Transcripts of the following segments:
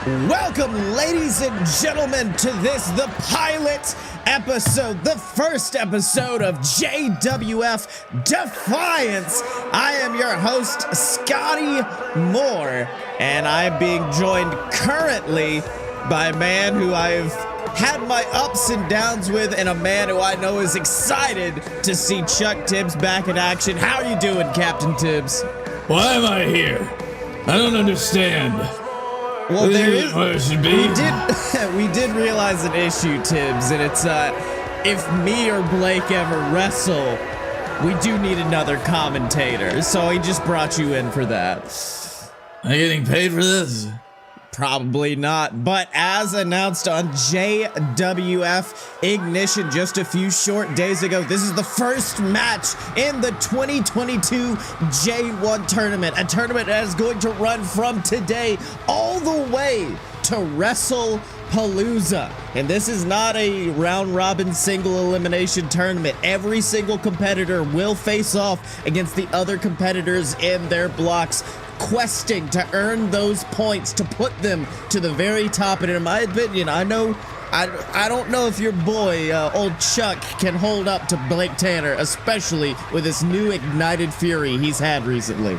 Welcome, ladies and gentlemen, to the pilot episode, the first episode of JWF Defiance. I am your host, Scotty Moore, and I'm being joined currently by a man who I've had my ups and downs with, and a man who I know is excited to see Chuck Tibbs back in action. How are you doing, Captain Tibbs? Why am I here? I don't understand. Well, there is. What it should be. We did realize an issue, Tibbs, and it's if me or Blake ever wrestle, we do need another commentator. So he just brought you in for that. Am I getting paid for this? Probably not, but as announced on JWF Ignition just a few short days ago, this is the first match in the 2022 J1 tournament, a tournament that is going to run from today all the way to WrestlePalooza. And this is not a round-robin single elimination tournament. Every single competitor will face off against the other competitors in their blocks, questing to earn those points to put them to the very top. And in my opinion, I don't know if your boy, old Chuck, can hold up to Blake Tanner, especially with this new ignited fury he's had recently.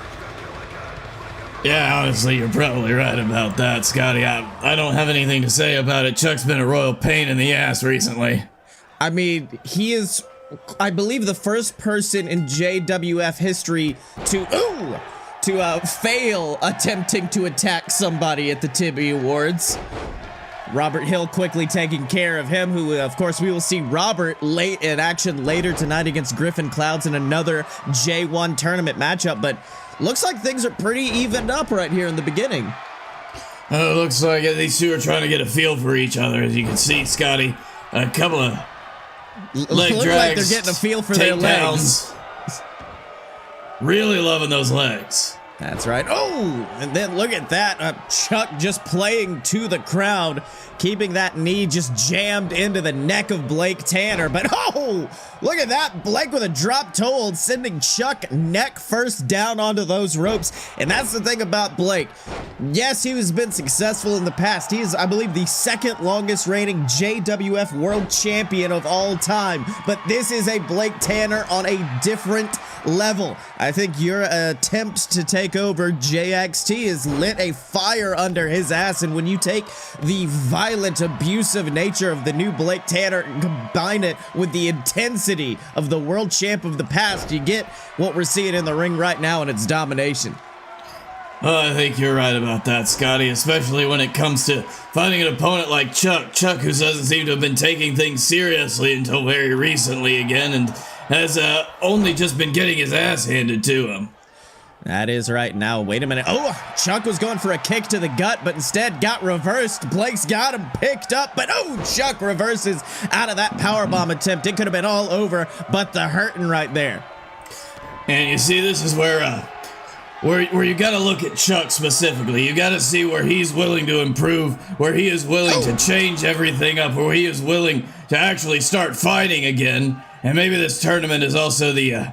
Yeah, honestly, you're probably right about that, Scotty. I don't have anything to say about it. Chuck's been a royal pain in the ass recently. I mean, he is, I believe, the first person in JWF history to fail attempting to attack somebody at the Tibby Awards. Robert Hill quickly taking care of him, who, of course, we will see Robert late in action later tonight against Griffin Clouds in another J1 tournament matchup, but looks like things are pretty evened up right here in the beginning. It looks like these two are trying to get a feel for each other, as you can see, Scotty. A couple of leg drags, like they're getting a feel for their legs. Really loving those legs. That's right. Oh, and then look at that. Chuck just playing to the crowd, keeping that knee just jammed into the neck of Blake Tanner. But oh, look at that. Blake with a drop toe hold, sending Chuck neck first down onto those ropes. And that's the thing about Blake. Yes, he has been successful in the past. He is, I believe, the second longest reigning JWF World Champion of all time. But this is a Blake Tanner on a different level. I think your attempt to take over JXT has lit a fire under his ass, and when you take the violent, abusive nature of the new Blake Tanner and combine it with the intensity of the world champ of the past, you get what we're seeing in the ring right now, and it's domination. I think you're right about that, Scotty, especially when it comes to finding an opponent like Chuck. Chuck, who doesn't seem to have been taking things seriously until very recently again, and has only just been getting his ass handed to him. That is right. Now, wait a minute. Oh, Chuck was going for a kick to the gut, but instead got reversed. Blake's got him picked up, but oh, Chuck reverses out of that powerbomb attempt. It could have been all over, but the hurting right there. And you see, this is where you got to look at Chuck specifically. You got to see where he's willing to improve, where he is willing to change everything up, where he is willing to actually start fighting again. And maybe this tournament is also the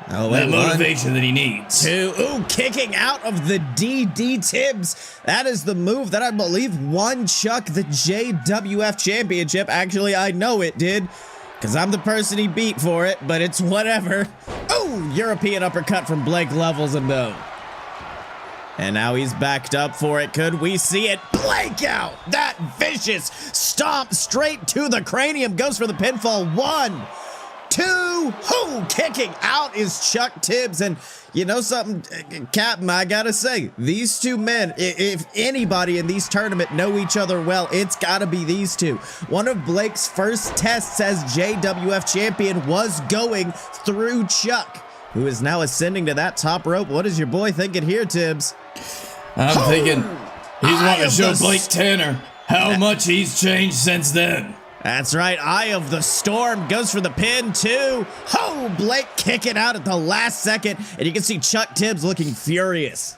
motivation that he needs. Ooh, kicking out of the DD Tibbs. That is the move that I believe won Chuck the JWF Championship. Actually, I know it did, because I'm the person he beat for it, but it's whatever. Oh, European uppercut from Blake levels him though. And now he's backed up for it. Could we see it? Blake out! That vicious stomp straight to the cranium. Goes for the pinfall. 1, 2, who kicking out is Chuck Tibbs. And you know something, Captain, I gotta say, these two men, if anybody in these tournament know each other well, it's gotta be these two. One of Blake's first tests as JWF champion was going through Chuck, who is now ascending to that top rope. What is your boy thinking here, Tibbs? I'm thinking he's wanting to show Blake Tanner how much he's changed since then. That's right. Eye of the Storm goes for the pin too. Oh, Blake kicking out at the last second, and you can see Chuck Tibbs looking furious.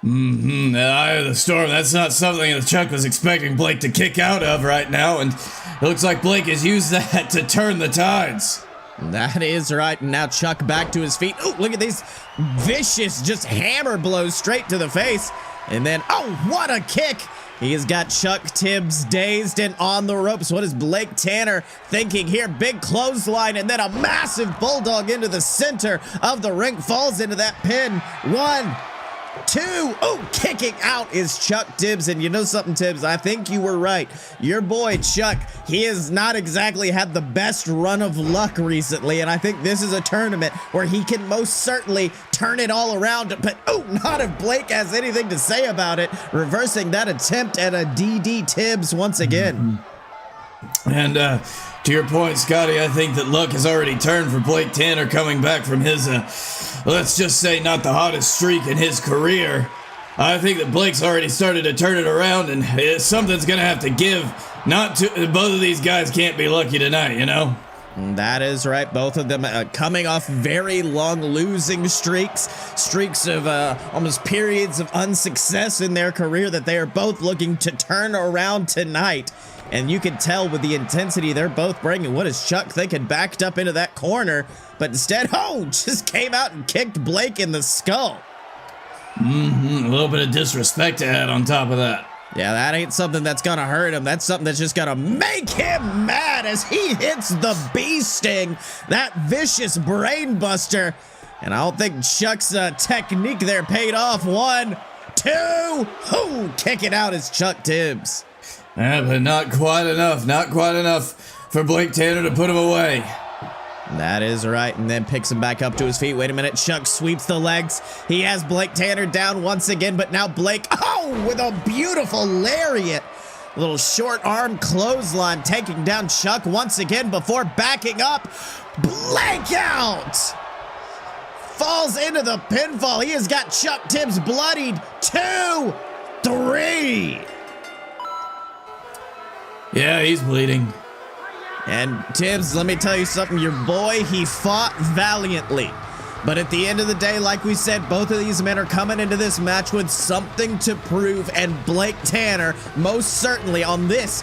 The Eye of the Storm. That's not something that Chuck was expecting Blake to kick out of right now, and it looks like Blake has used that to turn the tides. That is right. And now Chuck back to his feet. Oh, look at these vicious just hammer blows straight to the face. And then, oh, what a kick! He has got Chuck Tibbs dazed and on the ropes. What is Blake Tanner thinking here? Big clothesline and then a massive bulldog into the center of the ring. Falls into that pin. 1, 2. Oh, kicking out is Chuck Tibbs. And you know something, Tibbs? I think you were right. Your boy, Chuck, he has not exactly had the best run of luck recently. And I think this is a tournament where he can most certainly turn it all around. But, oh, not if Blake has anything to say about it. Reversing that attempt at a DD Tibbs once again. And to your point, Scotty, I think that luck has already turned for Blake Tanner coming back from his, let's just say, not the hottest streak in his career. I think that Blake's already started to turn it around, and something's going to have to give. Both of these guys can't be lucky tonight, you know? That is right. Both of them coming off very long losing streaks of almost periods of unsuccess in their career that they are both looking to turn around tonight. And you can tell with the intensity they're both bringing. What is Chuck thinking? Backed up into that corner, but instead, oh, just came out and kicked Blake in the skull. A little bit of disrespect to add on top of that. Yeah, that ain't something that's gonna hurt him. That's something that's just gonna make him mad as he hits the bee sting, that vicious brain buster. And I don't think Chuck's technique there paid off. 1, 2, ooh, kick it out is Chuck Tibbs. Yeah, but not quite enough. Not quite enough for Blake Tanner to put him away. That is right, and then picks him back up to his feet. Wait a minute, Chuck sweeps the legs. He has Blake Tanner down once again, but now Blake, oh, with a beautiful lariat. Little short arm clothesline taking down Chuck once again before backing up. Blake out! Falls into the pinfall. He has got Chuck Tibbs bloodied. 2, 3. Yeah, he's bleeding. And Tibbs, let me tell you something, your boy, he fought valiantly. But at the end of the day, like we said, both of these men are coming into this match with something to prove, and Blake Tanner, most certainly on this,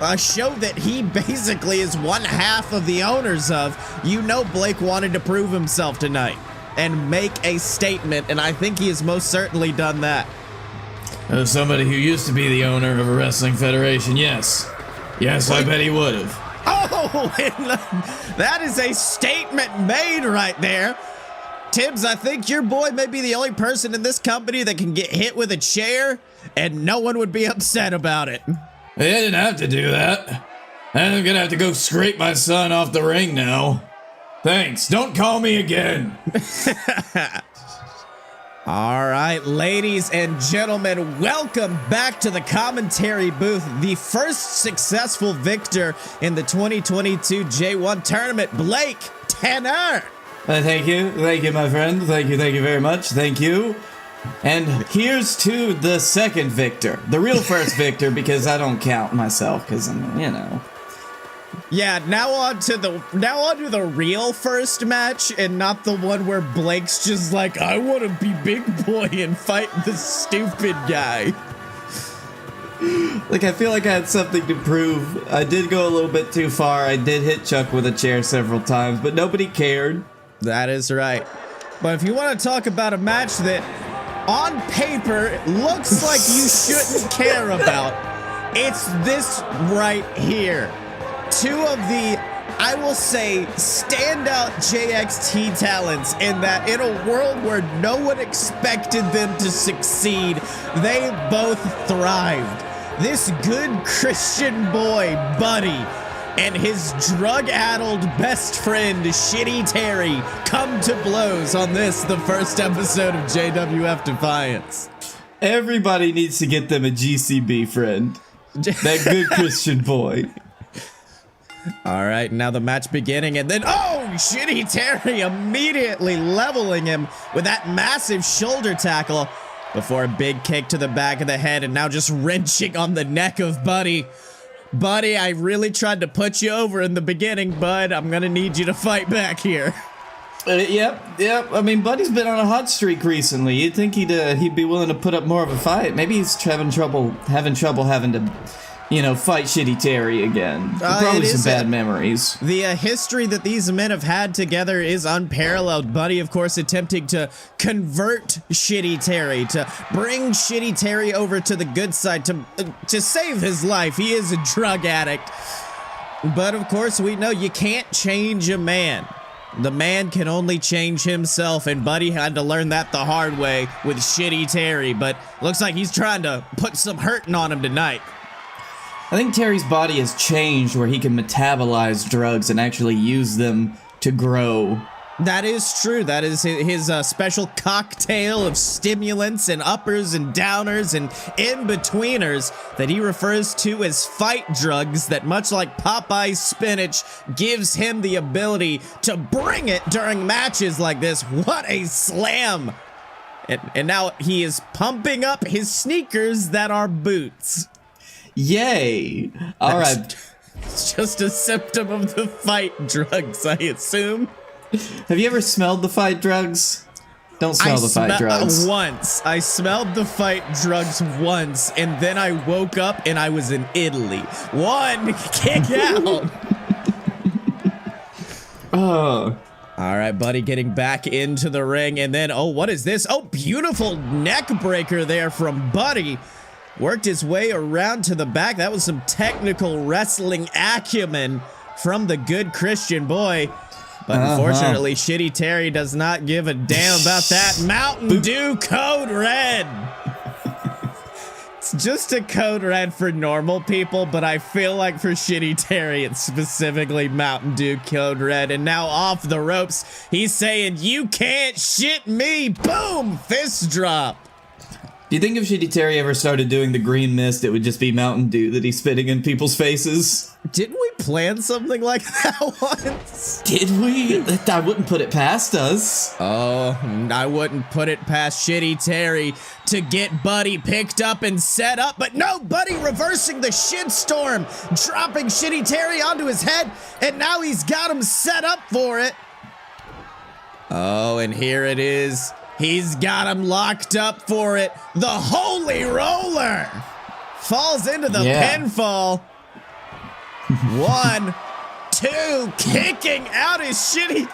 a show that he basically is one half of the owners of, you know Blake wanted to prove himself tonight and make a statement, and I think he has most certainly done that. As somebody who used to be the owner of a wrestling federation, yes. Yes, I bet he would have. Oh, that is a statement made right there. Tibbs, I think your boy may be the only person in this company that can get hit with a chair and no one would be upset about it. They didn't have to do that. And I'm gonna have to go scrape my son off the ring now. Thanks, don't call me again. All right, ladies and gentlemen, welcome back to the commentary booth. The first successful victor in the 2022 J1 tournament, Blake Tanner. Thank you, my friend. Thank you very much. Thank you. And here's to the second victor, the real first victor, because I don't count myself, because I'm, you know. Yeah, now on to the real first match, and not the one where Blake's just like, I want to be big boy and fight the stupid guy. Like, I feel like I had something to prove. I did go a little bit too far. I did hit Chuck with a chair several times, but nobody cared. That is right. But if you want to talk about a match that, on paper, looks like you shouldn't care about, it's this right here. Two of the, I will say, standout JXT talents in that in a world where no one expected them to succeed, they both thrived. This good Christian boy, Buddy, and his drug-addled best friend, Shitty Terry, come to blows on this, the first episode of JWF Defiance. Everybody needs to get them a GCB friend. That good Christian boy. All right, now the match beginning, and then, oh, Shitty Terry immediately leveling him with that massive shoulder tackle before a big kick to the back of the head, and now just wrenching on the neck of Buddy. Buddy, I really tried to put you over in the beginning, bud. I'm gonna need you to fight back here. Yep. I mean, Buddy's been on a hot streak recently. You'd think he'd be willing to put up more of a fight. Maybe he's having trouble having to fight Shitty Terry again. Probably some bad memories. The history that these men have had together is unparalleled. Buddy, of course, attempting to convert Shitty Terry, to bring Shitty Terry over to the good side, to save his life. He is a drug addict. But, of course, we know you can't change a man. The man can only change himself, and Buddy had to learn that the hard way with Shitty Terry. But looks like he's trying to put some hurting on him tonight. I think Terry's body has changed where he can metabolize drugs and actually use them to grow. That is true. That is his special cocktail of stimulants and uppers and downers and in-betweeners that he refers to as fight drugs that, much like Popeye's spinach, gives him the ability to bring it during matches like this. What a slam! And now he is pumping up his sneakers that are boots. Yay! All right. It's just a symptom of the fight drugs, I assume. Have you ever smelled the fight drugs? Don't smell the fight drugs. Once. I smelled the fight drugs once, and then I woke up and I was in Italy. One kick out. Oh. All right, Buddy, getting back into the ring, and then, what is this? Oh, beautiful neck breaker there from Buddy. Worked his way around to the back. That was some technical wrestling acumen from the good Christian boy. But unfortunately, Shitty Terry does not give a damn about that. Mountain Dew Code Red. It's just a code red for normal people, but I feel like for Shitty Terry, it's specifically Mountain Dew Code Red. And now off the ropes, he's saying, "You can't shit me." Boom! Fist drop. Do you think if Shitty Terry ever started doing the green mist, it would just be Mountain Dew that he's spitting in people's faces? Didn't we plan something like that once? Did we? I wouldn't put it past us. Oh, I wouldn't put it past Shitty Terry to get Buddy picked up and set up. But no, Buddy reversing the shitstorm, dropping Shitty Terry onto his head, and now he's got him set up for it. Oh, and here it is. He's got him locked up for it. The Holy Roller falls into the pinfall. 1, 2, kicking out his Shitty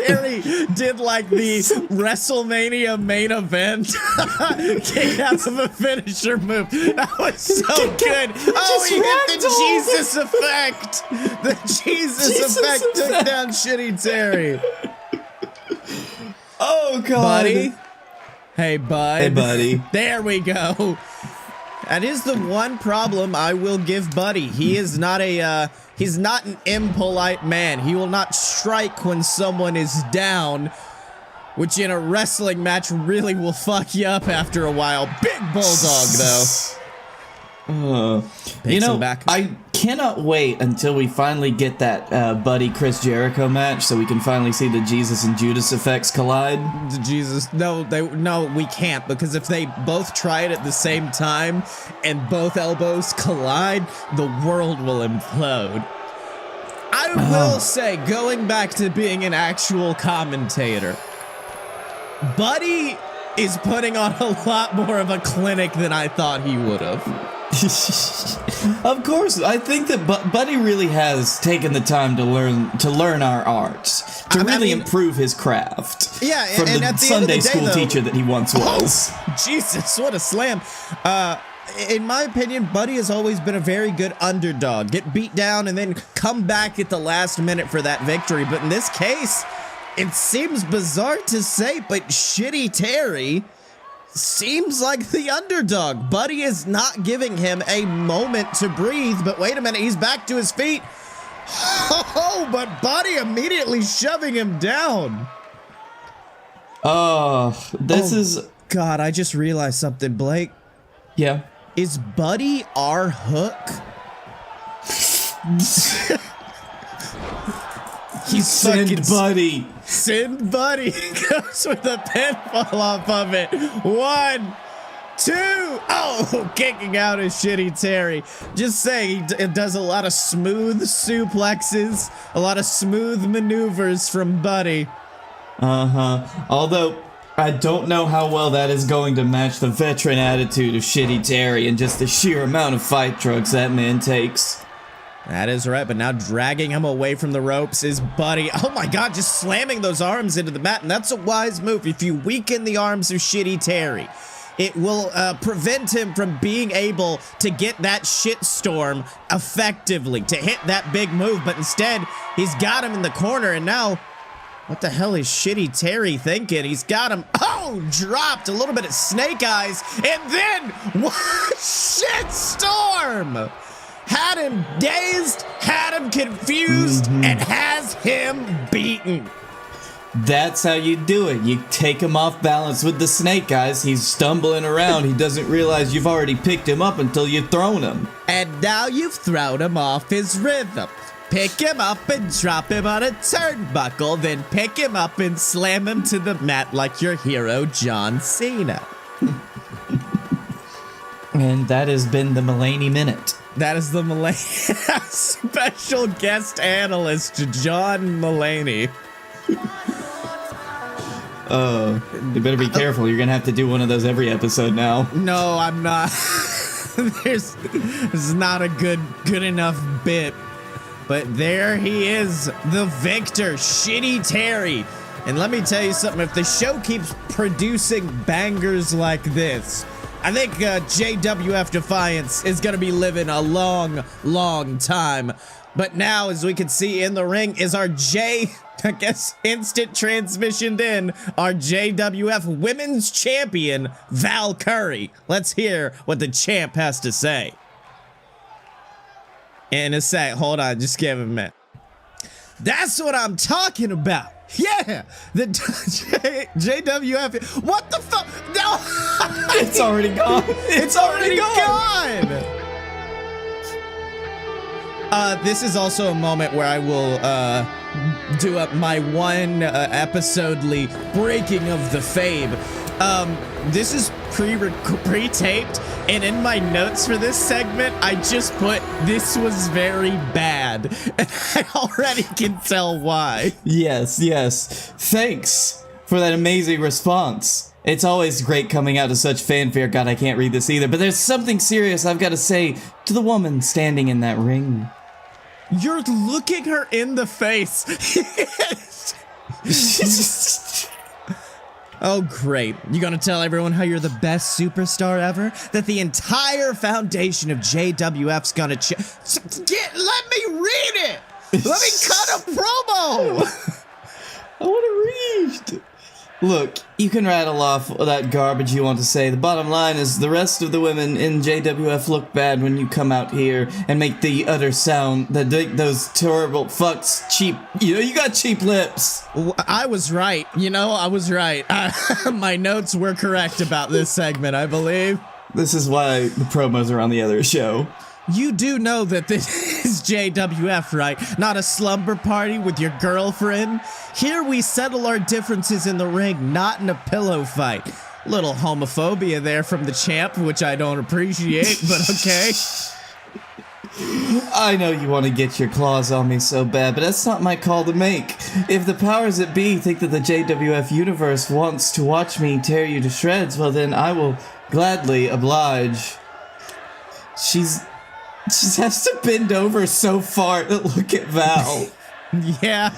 Terry did like the WrestleMania main event. Kick out of a finisher move. That was so good. Oh, he hit the Jesus effect. The Jesus effect took down Shitty Terry. Oh, God. Buddy? Hey, bud. Hey, buddy. There we go. That is the one problem I will give Buddy. He is not he's not an impolite man. He will not strike when someone is down, which in a wrestling match really will fuck you up after a while. Big bulldog, though. I cannot wait until we finally get that Buddy Chris Jericho match so we can finally see the Jesus and Judas effects collide. No, we can't, because if they both try it at the same time and both elbows collide, the world will implode. I will say, going back to being an actual commentator, Buddy is putting on a lot more of a clinic than I thought he would have. Of course, I think that Buddy really has taken the time to learn our arts, to really improve his craft. Yeah, from and the at the Sunday end of the day, school teacher that he once was. Jesus, what a slam! In my opinion, Buddy has always been a very good underdog. Get beat down and then come back at the last minute for that victory. But in this case, it seems bizarre to say, but Shitty Terry seems like the underdog. Buddy is not giving him a moment to breathe, but wait a minute, he's back to his feet. Oh, but Buddy immediately shoving him down. This is... God, I just realized something, Blake. Yeah? Is Buddy our Hook? He's Send Buddy. Send Buddy. Goes with a pinfall off of it. 1, 2. Oh, kicking out his Shitty Terry. Just saying, it does a lot of smooth suplexes, a lot of smooth maneuvers from Buddy. Although, I don't know how well that is going to match the veteran attitude of Shitty Terry and just the sheer amount of fight drugs that man takes. That is right, but now dragging him away from the ropes is Buddy. Oh my god, just slamming those arms into the mat, and that's a wise move. If you weaken the arms of Shitty Terry, it will prevent him from being able to get that shitstorm effectively, to hit that big move, but instead, he's got him in the corner, and now, what the hell is Shitty Terry thinking? He's got him, dropped a little bit of snake eyes, and then, what? Shitstorm! Had him dazed, had him confused, and has him beaten. That's how you do it. You take him off balance with the snake eyes. He's stumbling around. He doesn't realize you've already picked him up until you've thrown him. And now you've thrown him off his rhythm. Pick him up and drop him on a turnbuckle, then pick him up and slam him to the mat like your hero, John Cena. And that has been the Mulaney Minute. That is the Mulaney special guest analyst, John Mulaney. You better be careful. You're gonna have to do one of those every episode now. No, I'm not. There's not a good enough bit. But there he is, the victor, Shitty Terry. And let me tell you something, if the show keeps producing bangers like this, I think JWF Defiance is going to be living a long, long time. But now, as we can see in the ring, is our instant transmissioned in, our JWF Women's Champion, Val Curry. Let's hear what the champ has to say. In a sec, hold on, just give him a minute. That's what I'm talking about. Yeah, the JWF. What the fuck? No, it's already gone. It's already gone. This is also a moment where I will do up my one episodely breaking of the Fabe. This is pre-taped, and in my notes for this segment, I just put, this was very bad, and I already can tell why. Yes. Thanks for that amazing response. It's always great coming out of such fanfare. God, I can't read this either, but there's something serious I've got to say to the woman standing in that ring. You're looking her in the face. Oh, great. You gonna tell everyone how you're the best superstar ever? That the entire foundation of JWF's gonna let me read it! Let me cut a promo! I want to read. Look, you can rattle off that garbage you want to say. The bottom line is the rest of the women in JWF look bad when you come out here and make the utter sound that those terrible fucks cheap. You got cheap lips. I was right. I was right. My notes were correct about this segment, I believe. This is why the promos are on the other show. You do know that this is JWF, right? Not a slumber party with your girlfriend. Here we settle our differences in the ring, not in a pillow fight. Little homophobia there from the champ, which I don't appreciate, but okay. I know you want to get your claws on me so bad, but that's not my call to make. If the powers that be think that the JWF universe wants to watch me tear you to shreds, well then I will gladly oblige. She has to bend over so far to look at Val. Yeah.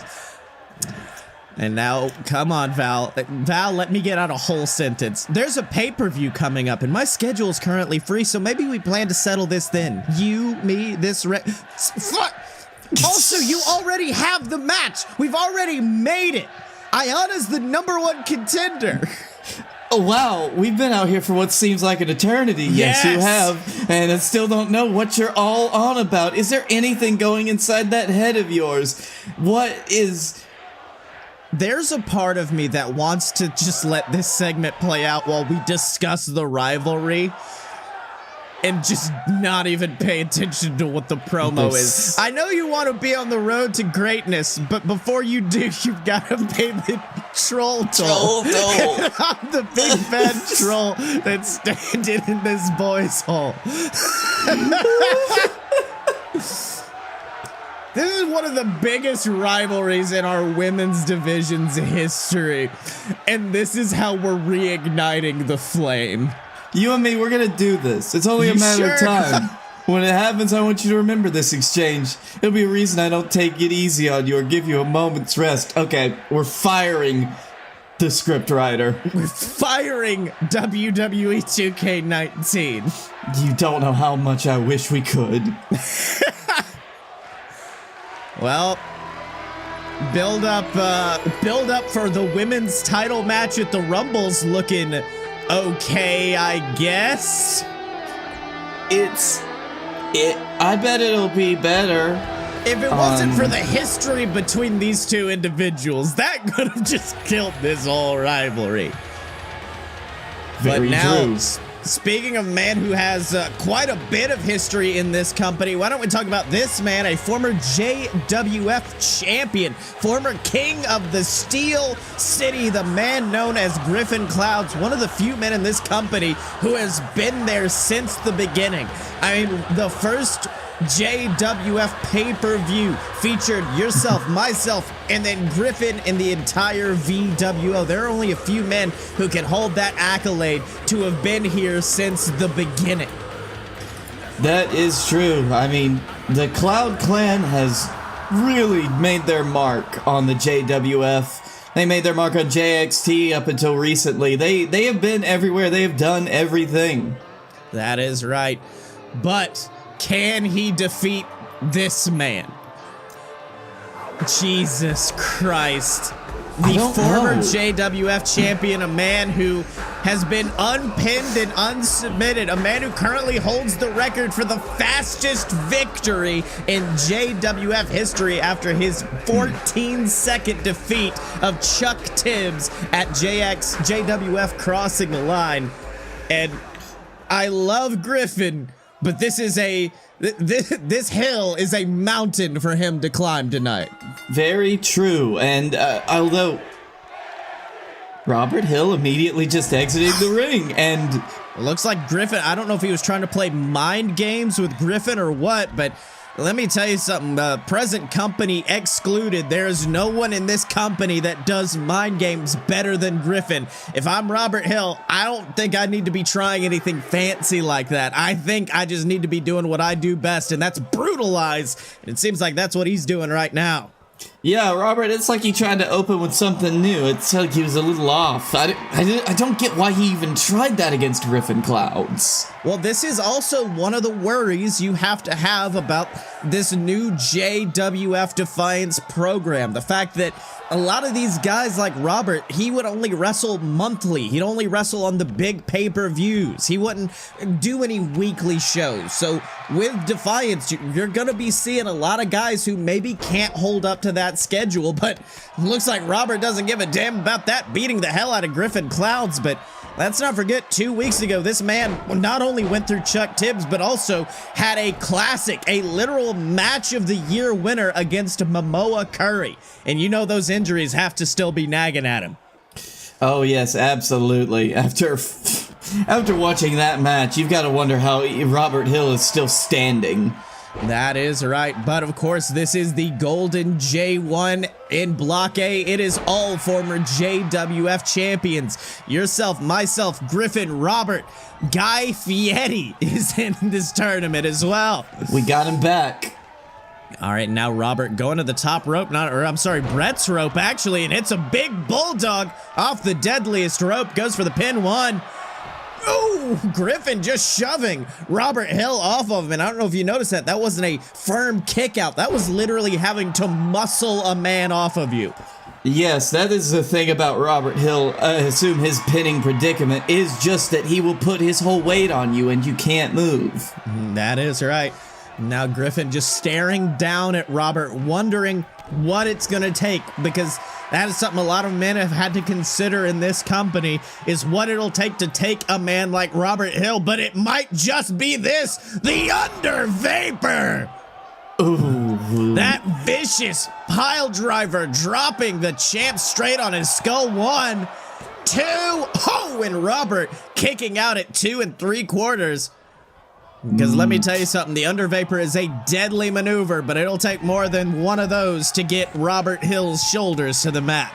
And now, come on, Val. Val, let me get out a whole sentence. There's a pay-per-view coming up, and my schedule is currently free, so maybe we plan to settle this then. You, me, this Also, you already have the match. We've already made it. Aiyana's the #1 contender. Oh, wow, we've been out here for what seems like an eternity. Yes, you have. And I still don't know what you're all on about. Is there anything going inside that head of yours? There's a part of me that wants to just let this segment play out while we discuss the rivalry and just not even pay attention to what the promo is. I know you want to be on the road to greatness, but before you do, you've got to pay the troll toll. I'm the big fat troll that's standing in this boy's hole. This is one of the biggest rivalries in our women's division's history. And this is how we're reigniting the flame. You and me, we're going to do this. It's only a matter of time. When it happens, I want you to remember this exchange. It'll be a reason I don't take it easy on you or give you a moment's rest. Okay, we're firing the scriptwriter. We're firing WWE 2K19. You don't know how much I wish we could. Well, build up for the women's title match at the Rumble's looking okay, I guess. I bet it'll be better. If it wasn't for the history between these two individuals, that could have just killed this whole rivalry. Very but now, true. Speaking of a man who has quite a bit of history in this company, why don't we talk about this man, a former JWF champion, former king of the Steel City, the man known as Griffin Clouds, one of the few men in this company who has been there since the beginning. I mean, the first JWF pay-per-view featured yourself, myself, and then Griffin in the entire VWO. There are only a few men who can hold that accolade to have been here since the beginning. That is true. I mean, the Cloud Clan has really made their mark on the JWF. They made their mark on JXT up until recently. They have been everywhere. They have done everything. That is right. But can he defeat this man? Jesus Christ. The former JWF champion, a man who has been unpinned and unsubmitted, a man who currently holds the record for the fastest victory in JWF history after his 14-second defeat of Chuck Tibbs at JWF Crossing the Line. And I love Griffin, but this hill is a mountain for him to climb tonight. Very true. And although Robert Hill immediately just exited the ring, and it looks like Griffin, I don't know if he was trying to play mind games with Griffin or what, but let me tell you something, present company excluded. There is no one in this company that does mind games better than Griffin. If I'm Robert Hill, I don't think I need to be trying anything fancy like that. I think I just need to be doing what I do best, and that's brutalize. And it seems like that's what he's doing right now. yeah, Robert, it's like he tried to open with something new. It's like he was a little off. I don't get why he even tried that against Griffin Clouds. Well, this is also one of the worries you have to have about this new JWF Defiance program. The fact that a lot of these guys like Robert, he would only wrestle monthly. He'd only wrestle on the big pay-per-views. He wouldn't do any weekly shows. So with Defiance, you're going to be seeing a lot of guys who maybe can't hold up to that schedule, but looks like Robert doesn't give a damn about that, beating the hell out of Griffin Clouds. But let's not forget, 2 weeks ago, this man not only went through Chuck Tibbs, but also had a classic, a literal match of the year winner against Momoa Curry. And you know those injuries have to still be nagging at him. Oh, yes, absolutely. After watching that match, you've got to wonder how Robert Hill is still standing. That is right, but of course this is the Golden J1 in Block A. It is all former JWF champions. Yourself, myself, Griffin, Robert, Guy Fieri is in this tournament as well. We got him back. All right, now Robert going to the top rope, Brett's rope actually, and it's a big bulldog off the deadliest rope, goes for the pin one. Oh, Griffin just shoving Robert Hill off of him. And I don't know if you noticed that. That wasn't a firm kick out. That was literally having to muscle a man off of you. Yes, that is the thing about Robert Hill. I assume his pinning predicament is just that he will put his whole weight on you and you can't move. That is right. Now Griffin just staring down at Robert, wondering what it's going to take, because that is something a lot of men have had to consider in this company, is what it'll take to take a man like Robert Hill, but it might just be this, the Under Vapor. Ooh. That vicious pile driver dropping the champ straight on his skull. 1, 2, oh, and Robert kicking out at 2 3/4. Because let me tell you something, the Under Vapor is a deadly maneuver, but it'll take more than one of those to get Robert Hill's shoulders to the mat.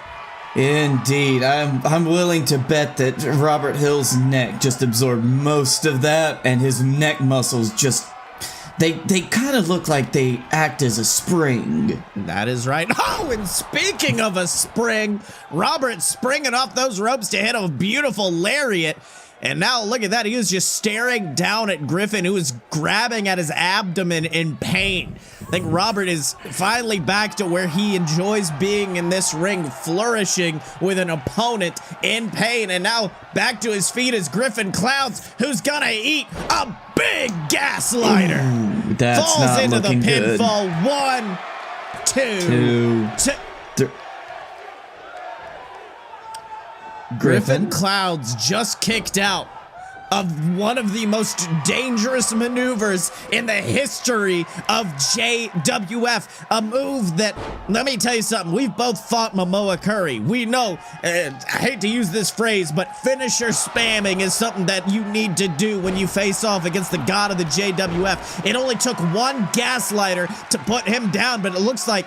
Indeed, I'm willing to bet that Robert Hill's neck just absorbed most of that, and his neck muscles just, they kind of look like they act as a spring. That is right. Oh, and speaking of a spring, Robert's springing off those ropes to hit a beautiful lariat. And now look at that, he was just staring down at Griffin, who was grabbing at his abdomen in pain. I think Robert is finally back to where he enjoys being in this ring, flourishing with an opponent in pain. And now back to his feet is Griffin Clouds, who's gonna eat a big gaslighter. Ooh, that's falls not into the looking good. pinfall. 1, 2, 3. Griffin Clouds just kicked out of one of the most dangerous maneuvers in the history of JWF. A move that, let me tell you something, we've both fought Momoa Curry. We know, I hate to use this phrase, but finisher spamming is something that you need to do when you face off against the god of the JWF. It only took one gaslighter to put him down, but it looks like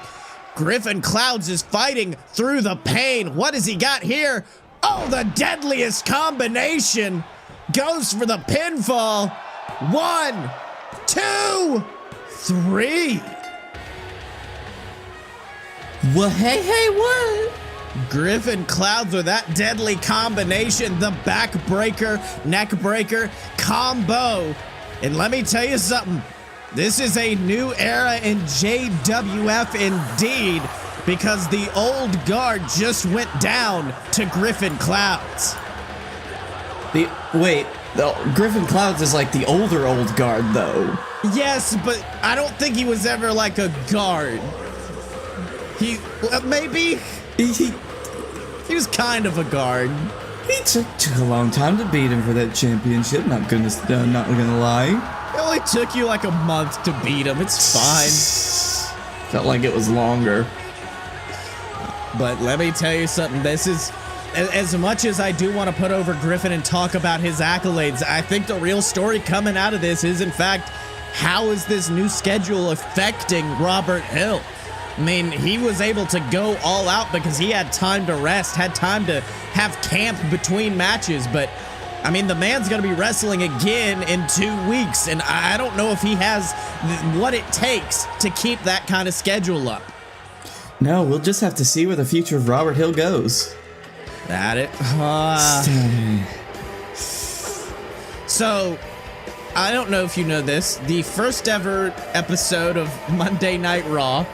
Griffin Clouds is fighting through the pain. What has he got here? Oh, the deadliest combination goes for the pinfall. 1, 2, 3. Well, hey, what? Griffin Clouds with that deadly combination, the backbreaker, neckbreaker combo. And let me tell you something, this is a new era in JWF indeed, because the old guard just went down to Griffin Clouds. Griffin Clouds is like the older old guard, though. Yes, but I don't think he was ever like a guard. Maybe he was kind of a guard. He took a long time to beat him for that championship. Not gonna lie. It only took you like a month to beat him. It's fine. Felt like it was longer. But let me tell you something, this is, as much as I do want to put over Griffin and talk about his accolades, I think the real story coming out of this is, in fact, how is this new schedule affecting Robert Hill? I mean, he was able to go all out because he had time to rest, had time to have camp between matches, but I mean, the man's going to be wrestling again in 2 weeks, and I don't know if he has what it takes to keep that kind of schedule up. No, we'll just have to see where the future of Robert Hill goes. So, I don't know if you know this, the first ever episode of Monday Night Raw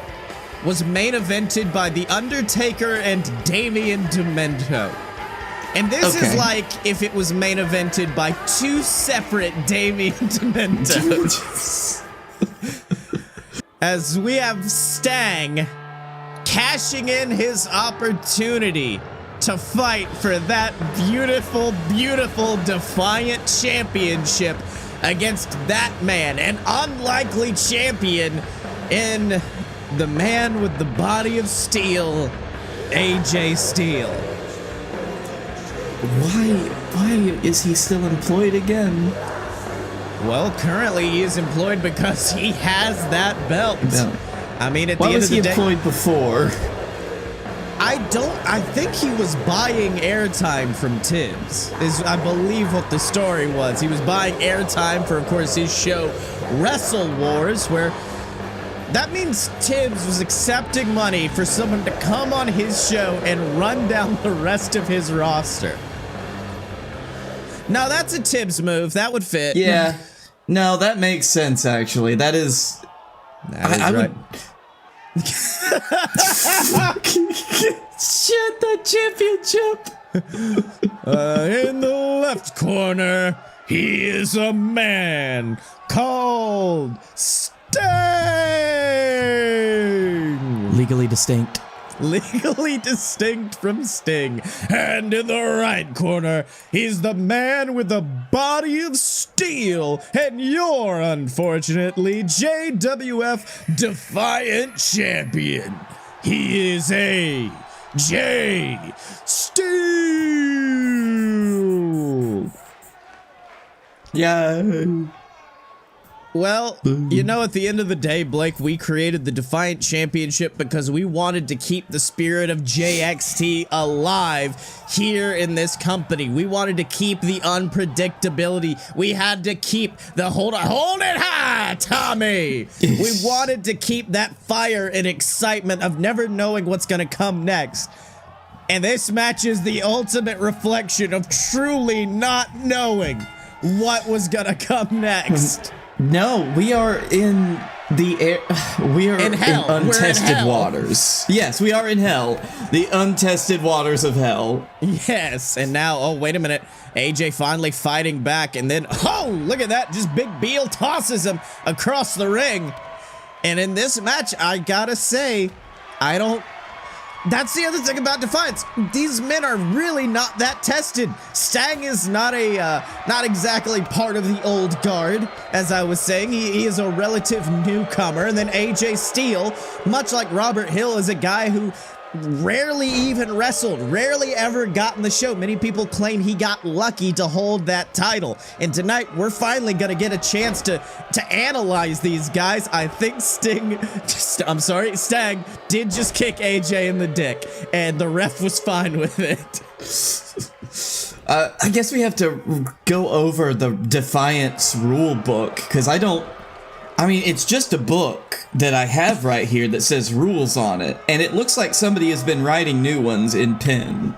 was main evented by The Undertaker and Damien Demento. And this is like if it was main evented by 2 separate Damien Dementos. As we have Stang cashing in his opportunity to fight for that beautiful, beautiful Defiant championship against that man, an unlikely champion in the man with the body of steel, AJ Steele. Why is he still employed again? Well, currently he is employed because he has that belt. I mean, at the Why end was of the he day, employed before? I think he was buying airtime from Tibbs, is I believe what the story was. He was buying airtime for, of course, his show Wrestle Wars, where that means Tibbs was accepting money for someone to come on his show and run down the rest of his roster. Now, that's a Tibbs move. That would fit. Yeah. No, that makes sense, actually. That is right. Shit, that championship. In the left corner, he is a man called Stang. Legally distinct. Legally distinct from Sting. And in the right corner, he's the man with the body of steel, and you're unfortunately JWF Defiant Champion. He is AJ Steele. Yeah. Well, you know, at the end of the day, Blake, we created the Defiant Championship because we wanted to keep the spirit of JXT alive here in this company. We wanted to keep the unpredictability. We had to keep the hold it high, Tommy. We wanted to keep that fire and excitement of never knowing what's going to come next. And this match is the ultimate reflection of truly not knowing what was going to come next. No, we are in the air. We are in untested waters. Yes, we are in hell. The untested waters of hell. Yes, and now, oh, wait a minute. AJ finally fighting back, and then, oh, look at that. Just Big Beal tosses him across the ring. And in this match, I gotta say, that's the other thing about Defiance. These men are really not that tested. Stang is not exactly part of the old guard, as I was saying. He is a relative newcomer. And then AJ Steele, much like Robert Hill, is a guy who rarely even wrestled, rarely ever got in the show. Many people claim he got lucky to hold that title. And tonight, we're finally going to get a chance to analyze these guys. I think Stang did just kick AJ in the dick, and the ref was fine with it. I guess we have to go over the Defiance rule book, because it's just a book that I have right here that says rules on it, and it looks like somebody has been writing new ones in pen.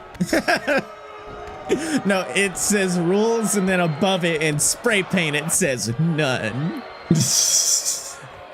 No, it says rules, and then above it in spray paint it says none.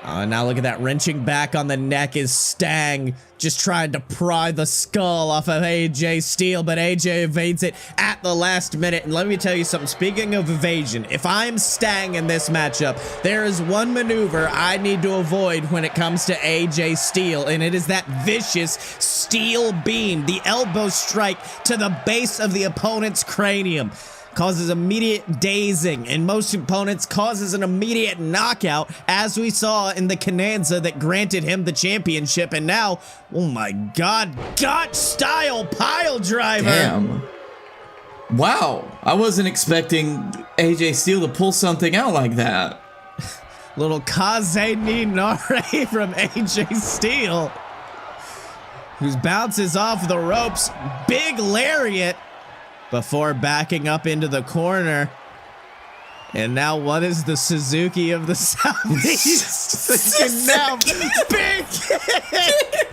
Now look at that, wrenching back on the neck is Stang, just trying to pry the skull off of AJ Steele, but AJ evades it at the last minute. And let me tell you something, speaking of evasion, if I'm Stang in this matchup, there is one maneuver I need to avoid when it comes to AJ Steele, and it is that vicious steel beam, the elbow strike to the base of the opponent's cranium. Causes immediate dazing, and most opponents causes an immediate knockout, as we saw in the Cananza that granted him the championship. And now, oh my God, Gotch-style pile driver. Damn. Wow, I wasn't expecting AJ Steele to pull something out like that. Little Kaze ni Nare from AJ Steele, who bounces off the ropes. Big lariat before backing up into the corner. And now what is the Suzuki of the Southeast? And now big kick.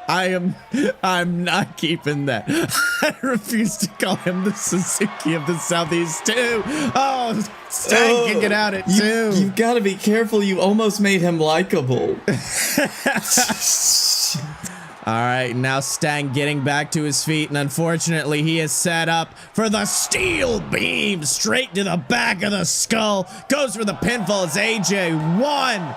I'm not keeping that. I refuse to call him the Suzuki of the Southeast too. Oh, Stang can get out at two. You've got to be careful. You almost made him likable. All right, now Stang getting back to his feet, and unfortunately he is set up for the steel beam straight to the back of the skull. Goes for the pinfall. It's AJ. 1,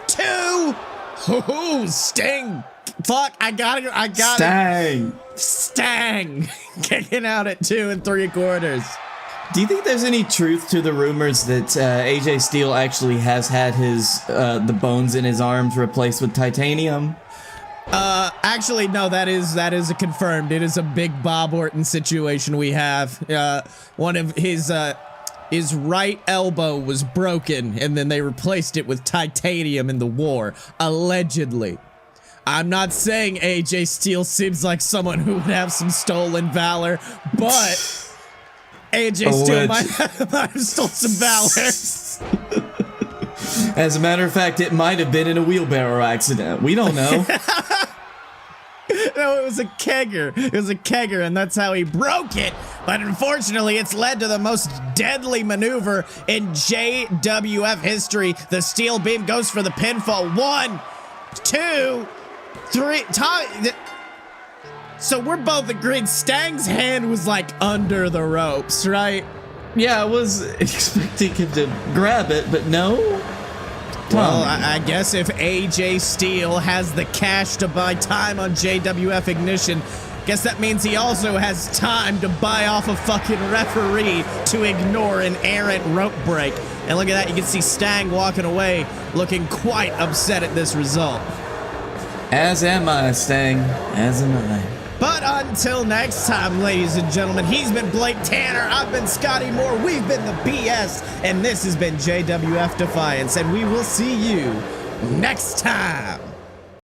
2. Ooh, Sting. Fuck, I got it. Stang kicking out at 2 3/4. Do you think there's any truth to the rumors that AJ Steele actually has had his the bones in his arms replaced with titanium? Actually, no, that is a confirmed. It is a big Bob Orton situation we have. One of his right elbow was broken, and then they replaced it with titanium in the war, allegedly. I'm not saying AJ Steele seems like someone who would have some stolen valor, but AJ Steele might have stole some valor. As a matter of fact, it might have been in a wheelbarrow accident. We don't know. No, it was a kegger. It was a kegger, and that's how he broke it. But unfortunately, it's led to the most deadly maneuver in JWF history. The steel beam goes for the pinfall. 1, 2, 3. So we're both agreed Stang's hand was like under the ropes, right? Yeah, I was expecting him to grab it, but no. Well, I guess if AJ Steele has the cash to buy time on JWF Ignition, guess that means he also has time to buy off a fucking referee to ignore an errant rope break. And look at that, you can see Stang walking away looking quite upset at this result. As am I, Stang. As am I. But until next time, ladies and gentlemen, he's been Blake Tanner, I've been Scotty Moore, we've been the BS, and this has been JWF Defiance, and we will see you next time.